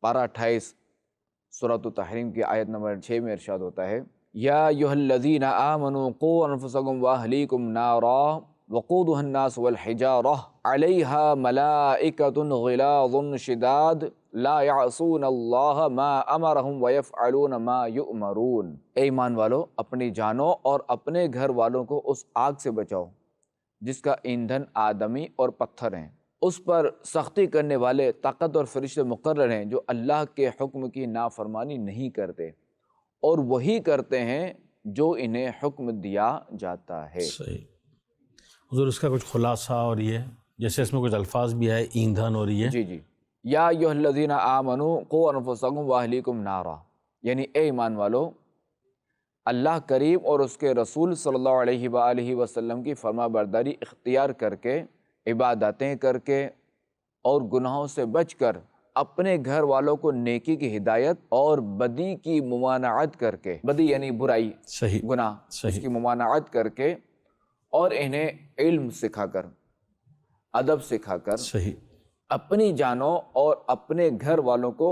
پارہ 28 سورۃ التحریم کی آیت نمبر 6 میں ارشاد ہوتا ہے یا ایھا الذین آمنوا قوا انفسکم واہلیکم نارا وقودها الناس والحجارہ علیہا ملائکۃ غلاظ شداد لا یعصون اللہ ما امرہم ویفعلون ما یؤمرون۔ اے ایمان والو، اپنی جانوں اور اپنے گھر والوں کو اس آگ سے بچاؤ جس کا ایندھن آدمی اور پتھر ہیں، اس پر سختی کرنے والے طاقت اور فرشتے مقرر ہیں جو اللہ کے حکم کی نافرمانی نہیں کرتے اور وہی کرتے ہیں جو انہیں حکم دیا جاتا ہے۔ صحیح حضور، اس کا کچھ خلاصہ اور یہ جیسے اس میں کچھ الفاظ بھی آئے ایندھن اور یہ جی یا ایھا الذین آمنوا قوا انفسکم واہلیکم نارا، یعنی اے ایمان والو، اللہ کریم اور اس کے رسول صلی اللہ علیہ وآلہ وسلم کی فرما برداری اختیار کر کے، عبادتیں کر کے اور گناہوں سے بچ کر اپنے گھر والوں کو نیکی کی ہدایت اور بدی کی ممانعت کر کے، بدی یعنی برائی، صحیح گناہ، اس صحیح کی ممانعت کر کے اور انہیں علم سکھا کر، ادب سکھا کر صحیح اپنی جانوں اور اپنے گھر والوں کو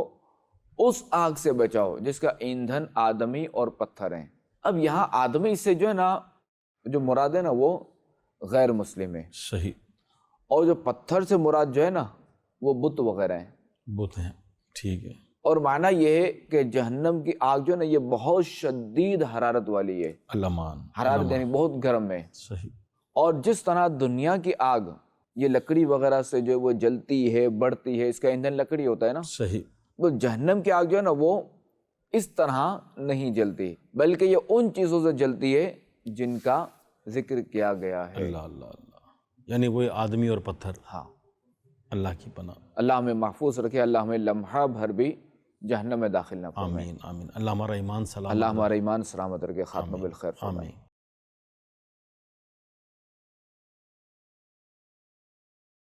اس آگ سے بچاؤ جس کا ایندھن آدمی اور پتھر ہیں۔ اب یہاں آدمی سے جو ہے نا، جو مراد ہے نا وہ غیر مسلم ہے، صحیح اور جو پتھر سے مراد جو ہے نا وہ بت وغیرہ ہیں۔ بت ہیں، ٹھیک ہے۔ اور معنی یہ ہے کہ جہنم کی آگ جو ہے نا یہ بہت شدید حرارت والی ہے، علمان حرارت یعنی بہت گرم ہے۔ صحیح اور جس طرح دنیا کی آگ یہ لکڑی وغیرہ سے جو وہ جلتی ہے، بڑھتی ہے، اس کا ایندھن لکڑی ہوتا ہے نا، صحیح وہ جہنم کی آگ جو ہے نا وہ اس طرح نہیں جلتی، بلکہ یہ ان چیزوں سے جلتی ہے جن کا ذکر کیا گیا ہے۔ اللہ اللہ اللہ، یعنی وہ آدمی اور پتھر۔ ہاں، اللہ کی پناہ۔ اللہ ہمیں محفوظ رکھے، اللہ ہمیں لمحہ بھر بھی جہنم میں داخل نہ فرمائے۔ آمین آمین۔ اللہ ہمارا ایمان سلامت اللہ رکھے۔ ہمارا ایمان سلامت رکھے، خاتمہ آمین بالخیر فرمائے۔ آمین۔